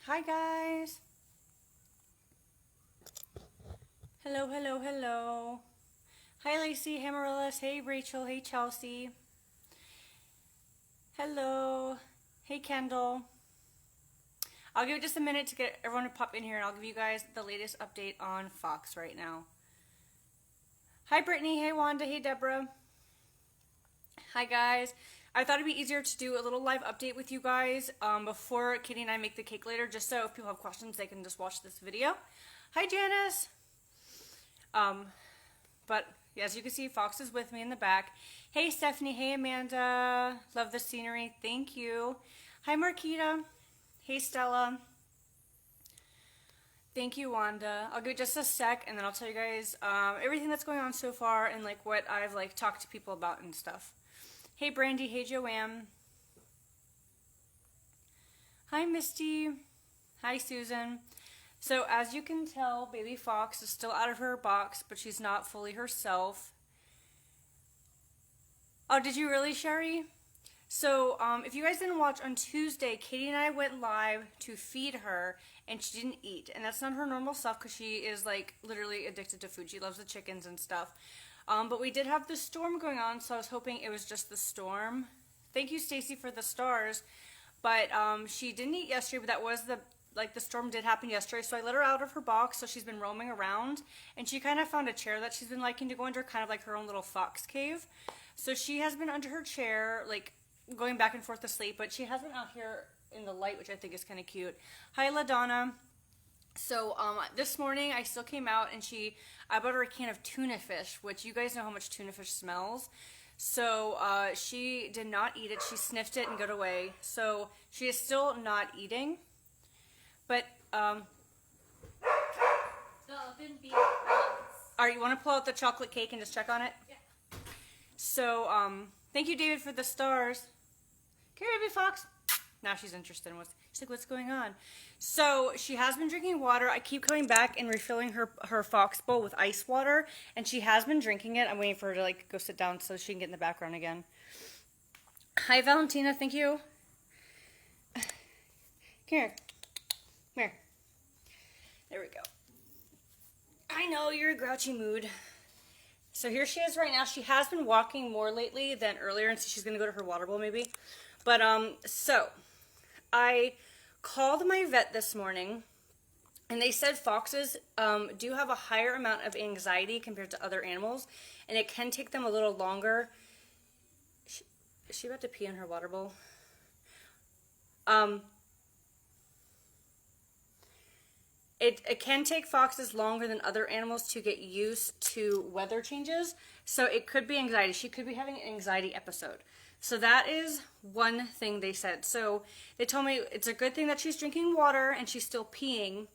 Hi guys. Hello, hello, hello. Hi Lacey, hey Marillis, hey Rachel, hey Chelsea. Hello. Hey Kendall. I'll give it just a minute to get everyone to pop in here and I'll give you guys the latest update on Fox right now. Hi Brittany, hey Wanda, hey Deborah. Hi guys. I thought it'd be easier to do a little live update with you guys before Kitty and I make the cake later, just so if people have questions, they can just watch this video. Hi Janice. But yeah, as you can see, Fox is with me in the back. Hey Stephanie, hey Amanda. Love the scenery. Thank you. Hi Marquita. Hey Stella. Thank you, Wanda. I'll give it just a sec and then I'll tell you guys everything that's going on so far and like what I've like talked to people about and stuff. Hey Brandy, hey Joanne. Hi Misty. Hi Susan. So as you can tell, baby Fox is still out of her box, but she's not fully herself. Oh, did you really, Sherry? So, if you guys didn't watch on Tuesday, Katie and I went live to feed her, and she didn't eat. And that's not her normal stuff because she is like literally addicted to food. She loves the chickens and stuff. But we did have the storm going on, so I was hoping it was just the storm. Thank you, Stacy, for the stars. But she didn't eat yesterday, but that was the storm did happen yesterday, so I let her out of her box, so she's been roaming around, and she kind of found a chair that she's been liking to go under, kind of like her own little fox cave. So she has been under her chair, like going back and forth to sleep, but she has been out here in the light, which I think is kind of cute. Hi, LaDonna. So this morning I still came out and I bought her a can of tuna fish, which you guys know how much tuna fish smells. So she did not eat it. She sniffed it and got away. So she is still not eating. But all right, you want to pull out the chocolate cake and just check on it? Yeah. So thank you, David, for the stars. Come here, baby fox. Now she's interested in she's like, what's going on? So she has been drinking water. I keep coming back and refilling her fox bowl with ice water, and she has been drinking it. I'm waiting for her to like go sit down so she can get in the background again. Hi, Valentina. Thank you. Come here. Come here. There we go. I know you're a grouchy mood. So here she is right now. She has been walking more lately than earlier, and so she's gonna go to her water bowl maybe. But so I called my vet this morning, and they said foxes do have a higher amount of anxiety compared to other animals, and it can take them a little longer. Is she about to pee in her water bowl? It can take foxes longer than other animals to get used to weather changes, so it could be anxiety. She could be having an anxiety episode. So that is one thing they said. So they told me it's a good thing that she's drinking water and she's still peeing,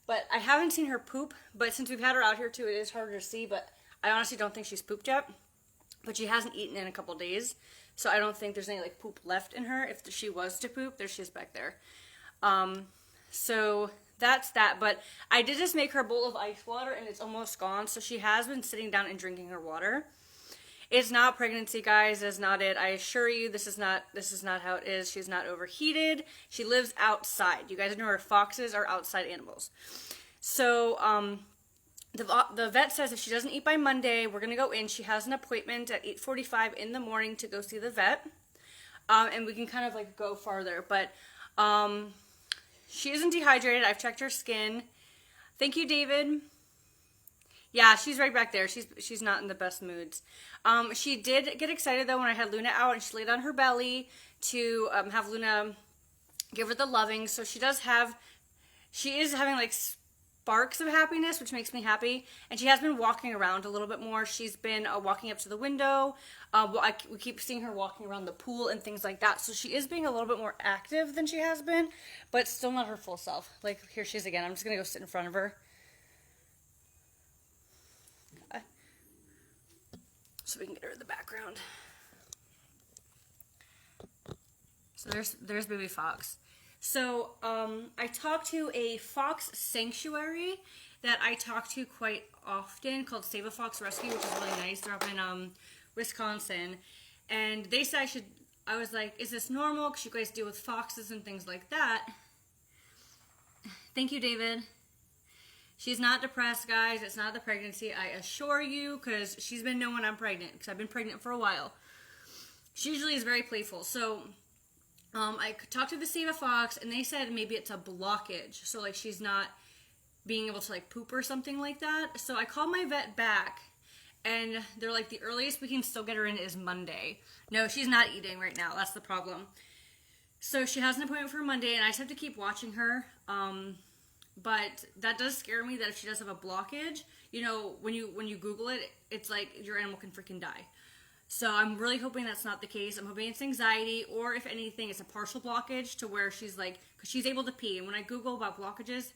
but I haven't seen her poop. But since we've had her out here too, it is harder to see, but I honestly don't think she's pooped yet. But she hasn't eaten in a couple days, so I don't think there's any like poop left in her. If she was to poop, there she is back there. So that's that. But I did just make her a bowl of ice water and it's almost gone. So she has been sitting down and drinking her water. It's not pregnancy, guys. It's not it. I assure you, this is not how it is. She's not overheated. She lives outside. You guys know her foxes are outside animals. So the vet says if she doesn't eat by Monday, we're gonna go in. She has an appointment at 8:45 in the morning to go see the vet, and we can kind of like go farther. But she isn't dehydrated. I've checked her skin. Thank you, David. Yeah, she's right back there. She's not in the best moods. She did get excited though when I had Luna out and she laid on her belly to have Luna give her the loving. So she is having like sparks of happiness, which makes me happy. And she has been walking around a little bit more. She's been walking up to the window. We keep seeing her walking around the pool and things like that. So she is being a little bit more active than she has been, but still not her full self. Like here she is again. I'm just gonna go sit in front of her. So we can get her in the background. So there's baby fox. So I talked to a fox sanctuary that I talk to quite often called Save a Fox Rescue, which is really nice. They're up in Wisconsin, and they said I was like, is this normal? Because you guys deal with foxes and things like that. Thank you, David. She's not depressed, guys. It's not the pregnancy, I assure you, because she's been knowing I'm pregnant, because I've been pregnant for a while. She usually is very playful. So I talked to the Save a Fox, and they said maybe it's a blockage. So, like, she's not being able to, like, poop or something like that. So I called my vet back, and they're like, the earliest we can still get her in is Monday. No, she's not eating right now. That's the problem. So she has an appointment for Monday, and I just have to keep watching her. But that does scare me that if she does have a blockage, you know, when you Google it, it's like your animal can freaking die. So I'm really hoping that's not the case. I'm hoping it's anxiety, or if anything, it's a partial blockage to where she's like, because she's able to pee. And when I Google about blockages,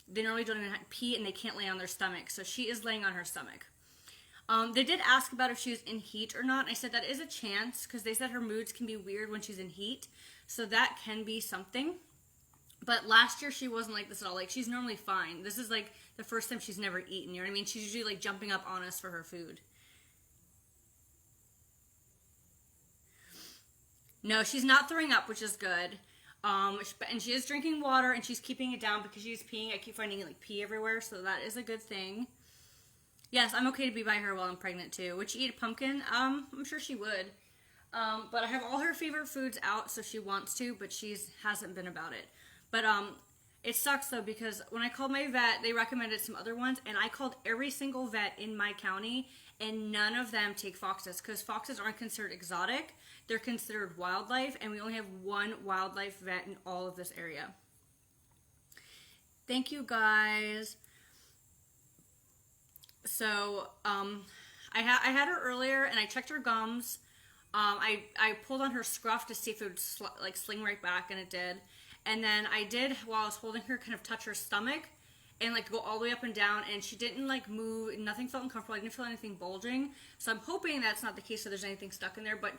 they normally don't even pee and they can't lay on their stomach. So she is laying on her stomach. They did ask about if she was in heat or not. I said that is a chance, because they said her moods can be weird when she's in heat. So that can be something. But last year she wasn't like this at all. Like, she's normally fine. This is like the first time she's never eaten. You know what I mean? She's usually like jumping up on us for her food. No, she's not throwing up, which is good. And she is drinking water, and she's keeping it down because she's peeing. I keep finding like pee everywhere, so that is a good thing. Yes, I'm okay to be by her while I'm pregnant too. Would she eat a pumpkin? I'm sure she would. But I have all her favorite foods out, so she wants to, but hasn't been about it. But it sucks though, because when I called my vet, they recommended some other ones, and I called every single vet in my county, and none of them take foxes, because foxes aren't considered exotic. They're considered wildlife, and we only have one wildlife vet in all of this area. Thank you, guys. So I had her earlier, and I checked her gums. I pulled on her scruff to see if it would sling right back, and it did. And then I did, while I was holding her, kind of touch her stomach and like go all the way up and down, and she didn't like move. Nothing felt uncomfortable. I didn't feel anything bulging. So I'm hoping that's not the case, so there's anything stuck in there. But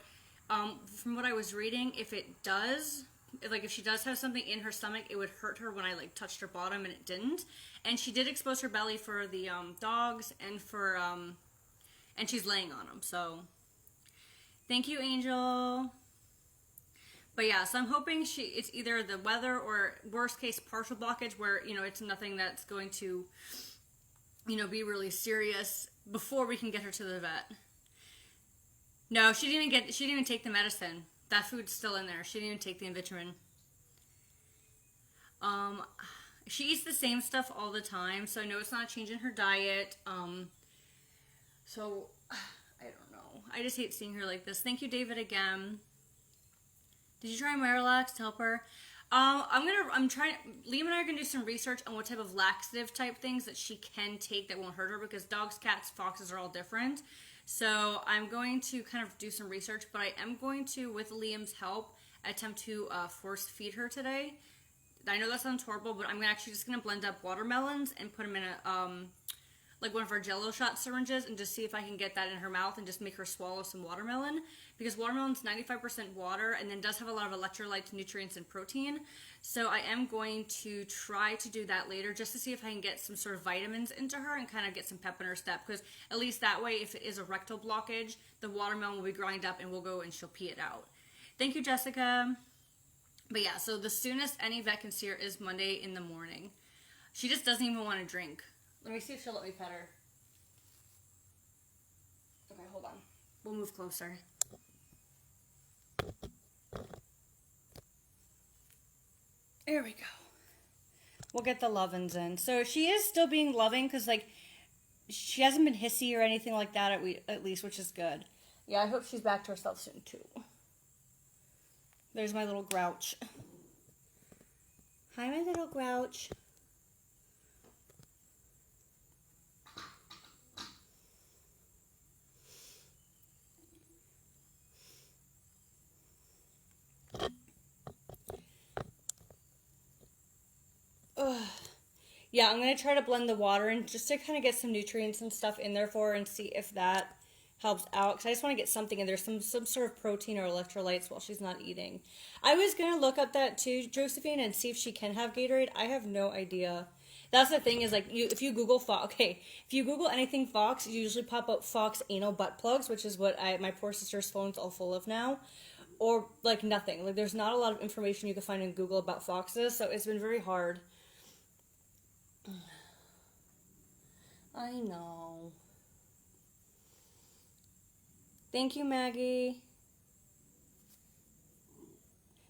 from what I was reading, if it does, if she does have something in her stomach, it would hurt her when I like touched her bottom, and it didn't. And she did expose her belly for the dogs, and for and she's laying on them. So thank you, Angel. But yeah, so I'm hoping it's either the weather, or worst case partial blockage, where, you know, it's nothing that's going to, you know, be really serious before we can get her to the vet. No, she didn't even take the medicine. That food's still in there. She didn't even take the Invitamin. She eats the same stuff all the time, so I know it's not changing her diet. So I don't know. I just hate seeing her like this. Thank you, David, again. Did you try Miralax to help her? Liam and I are gonna do some research on what type of laxative type things that she can take that won't hurt her, because dogs, cats, foxes are all different. So I'm going to kind of do some research, but I am going to, with Liam's help, attempt to force feed her today. I know that sounds horrible, but I'm actually just gonna blend up watermelons and put them in a like one of our Jello shot syringes, and just see if I can get that in her mouth and just make her swallow some watermelon, because watermelon's 95% water and then does have a lot of electrolytes, nutrients, and protein. So I am going to try to do that later, just to see if I can get some sort of vitamins into her and kind of get some pep in her step, because at least that way, if it is a rectal blockage, the watermelon will be ground up and we'll go and she'll pee it out. Thank you, Jessica. But yeah, so the soonest any vet can see her is Monday in the morning. She just doesn't even want to drink. Let me see if she'll let me pet her. Okay, hold on. We'll move closer. There we go. We'll get the lovin's in. So she is still being loving, because like she hasn't been hissy or anything like that at least, which is good. Yeah, I hope she's back to herself soon too. There's my little grouch. Hi, my little grouch. Ugh. Yeah, I'm going to try to blend the water in just to kind of get some nutrients and stuff in there for her, and see if that helps out, because I just want to get something in there, some sort of protein or electrolytes while she's not eating. I was going to look up that too, Josephine, and see if she can have Gatorade. I have no idea. That's the thing, is like, if you Google anything Fox, you usually pop up Fox anal butt plugs, which is what my poor sister's phone's all full of now. Or like nothing. Like, there's not a lot of information you can find in Google about foxes, so it's been very hard. I know. Thank you, Maggie.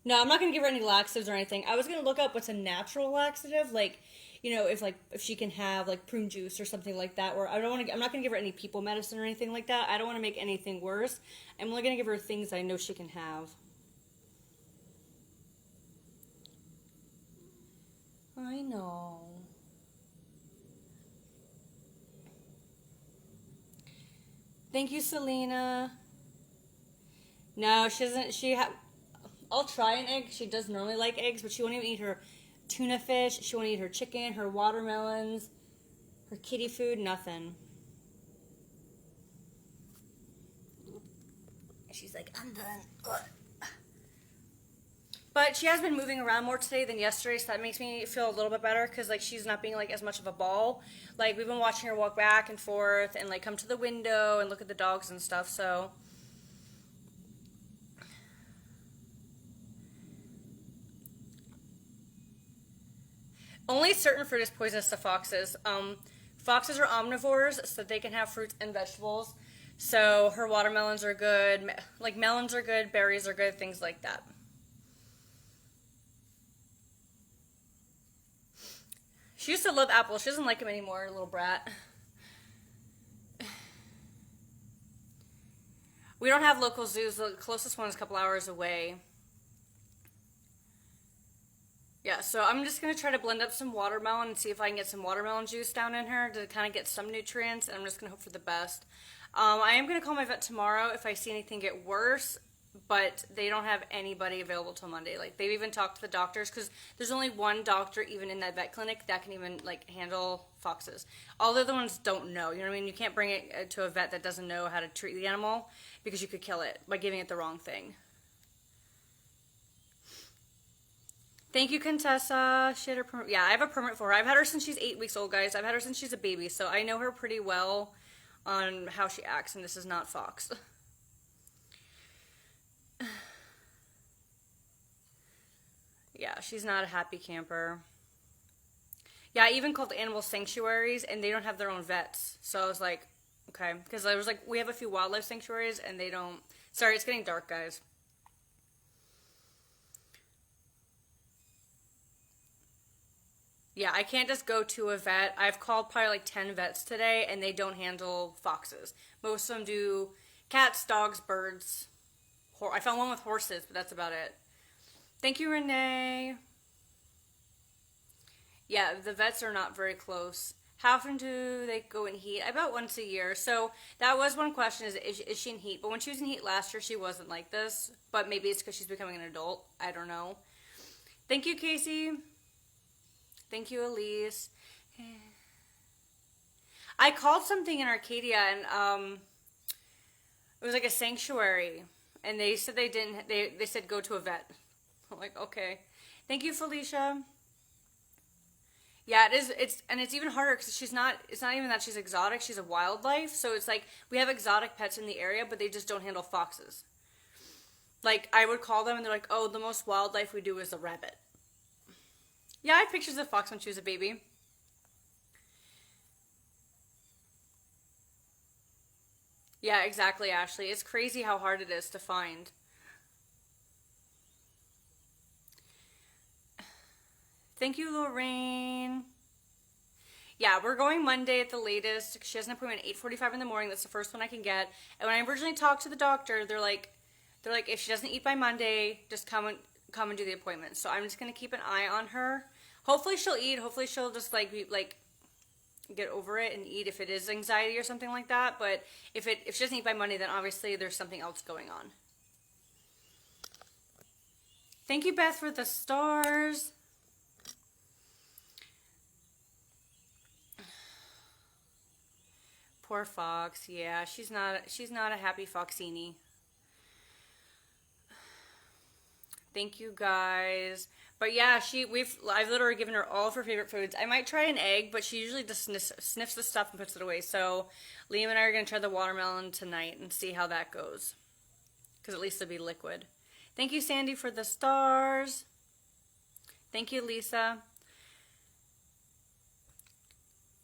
No, I'm not gonna give her any laxatives or anything. I was gonna look up what's a natural laxative, like, if she can have like prune juice or something like that. Or I don't want to. I'm not gonna give her any people medicine or anything like that. I don't want to make anything worse. I'm only gonna give her things I know she can have. I know. Thank you, Selena. No, she doesn't. I'll try an egg. She does normally like eggs, but she won't even eat her tuna fish. She won't eat her chicken, her watermelons, her kitty food, nothing. She's like, I'm done. Ugh. But she has been moving around more today than yesterday, so that makes me feel a little bit better because like she's not being like as much of a ball. Like we've been watching her walk back and forth and like come to the window and look at the dogs and stuff. So only certain fruit is poisonous to foxes. Foxes are omnivores, so they can have fruits and vegetables. So her watermelons are good, like melons are good, berries are good, things like that. She used to love apples. She doesn't like them anymore, little brat. We don't have local zoos. The closest one is a couple hours away. Yeah, so I'm just going to try to blend up some watermelon and see if I can get some watermelon juice down in her to kind of get some nutrients, and I'm just going to hope for the best. I am going to call my vet tomorrow if I see anything get worse, but they don't have anybody available till Monday. Like, they've even talked to the doctors, because there's only one doctor even in that vet clinic that can even, like, handle foxes. All the other ones don't know, you know what I mean? You can't bring it to a vet that doesn't know how to treat the animal, because you could kill it by giving it the wrong thing. Thank you, Contessa. She had her permit. Yeah, I have a permit for her. I've had her since she's 8 weeks old, guys. I've had her since she's a baby, so I know her pretty well on how she acts, and this is not Fox. Yeah, she's not a happy camper. Yeah, I even called animal sanctuaries, and they don't have their own vets. So I was like, okay. Because I was like, we have a few wildlife sanctuaries, and they don't. Sorry, it's getting dark, guys. Yeah, I can't just go to a vet. I've called probably like 10 vets today, and they don't handle foxes. Most of them do cats, dogs, birds. I found one with horses, but that's about it. Thank you, Renee. Yeah, the vets are not very close. How often do they go in heat? About once a year. So that was one question: is she in heat? But when she was in heat last year, she wasn't like this. But maybe it's because she's becoming an adult. I don't know. Thank you, Casey. Thank you, Elise. I called something in Arcadia, and it was like a sanctuary, and they said they didn't. They said go to a vet. I'm like, okay. Thank you, Felicia. Yeah, it is. It's even harder because she's not. It's not even that she's exotic. She's a wildlife. So it's like we have exotic pets in the area, but they just don't handle foxes. Like I would call them, and they're like, "Oh, the most wildlife we do is a rabbit." Yeah, I have pictures of Fox when she was a baby. Yeah, exactly, Ashley. It's crazy how hard it is to find. Thank you, Lorraine. Yeah, we're going Monday at the latest. She has an appointment at 8:45 in the morning. That's the first one I can get. And when I originally talked to the doctor, they're like, if she doesn't eat by Monday, just come and do the appointment. So I'm just gonna keep an eye on her. Hopefully she'll eat. Hopefully she'll just like get over it and eat if it is anxiety or something like that. But if she doesn't eat by Monday, then obviously there's something else going on. Thank you, Beth, for the stars. Poor Fox. Yeah, she's not a happy Foxini. Thank you, guys. But yeah, I've literally given her all of her favorite foods. I might try an egg, but she usually just sniffs the stuff and puts it away. So Liam and I are gonna try the watermelon tonight and see how that goes. Because at least it'll be liquid. Thank you, Sandy, for the stars. Thank you, Lisa.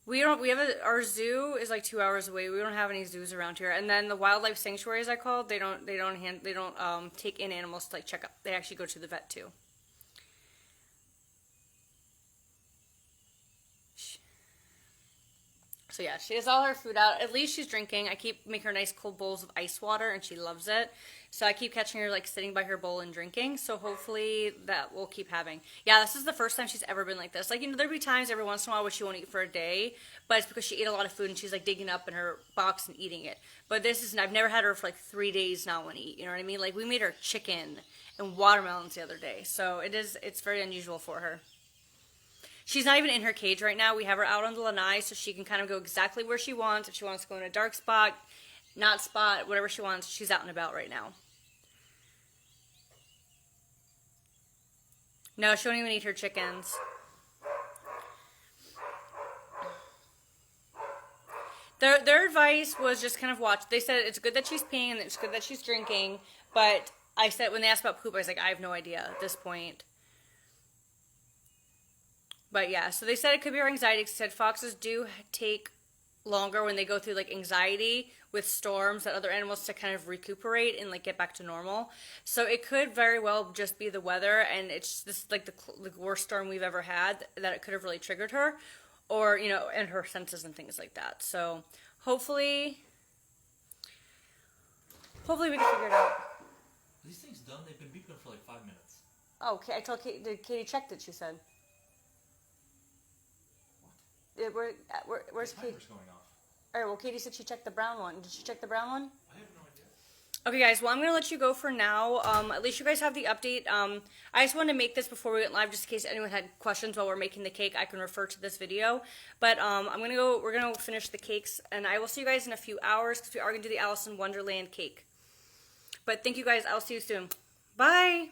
We don't. We have our zoo is like 2 hours away. We don't have any zoos around here. And then the wildlife sanctuaries I called, they don't take in animals to like check up. They actually go to the vet too. So yeah, she has all her food out. At least she's drinking. I keep making her nice cold bowls of ice water, and she loves it. So I keep catching her like sitting by her bowl and drinking. So hopefully that will keep having. Yeah, this is the first time she's ever been like this. Like, there'll be times every once in a while where she won't eat for a day, but it's because she ate a lot of food and she's like digging up in her box and eating it. But I've never had her for like 3 days not want to eat. You know what I mean? Like, we made her chicken and watermelons the other day. So it's very unusual for her. She's not even in her cage right now. We have her out on the lanai so she can kind of go exactly where she wants. If she wants to go in a dark spot, not spot, whatever she wants, she's out and about right now. No, she won't even eat her chickens. Their advice was just kind of watch. They said it's good that she's peeing and it's good that she's drinking, but I said when they asked about poop, I was like, I have no idea at this point. But yeah, so they said it could be her anxiety. They said foxes do take longer when they go through like anxiety with storms that other animals to kind of recuperate and like get back to normal. So it could very well just be the weather, and it's just like the worst storm we've ever had that it could have really triggered her, or and her senses and things like that. So hopefully we can figure it out. These things done? They've been beeping for like 5 minutes. Oh, okay. I told Katie checked it. She said. Where's Katie? Timer's going off. All right, well, Katie said she checked the brown one. Did she check the brown one? I have no idea. Okay, guys, well, I'm going to let you go for now. At least you guys have the update. I just wanted to make this before we went live, just in case anyone had questions while we're making the cake. I can refer to this video. But we're going to finish the cakes, and I will see you guys in a few hours, because we are going to do the Alice in Wonderland cake. But thank you guys. I'll see you soon. Bye!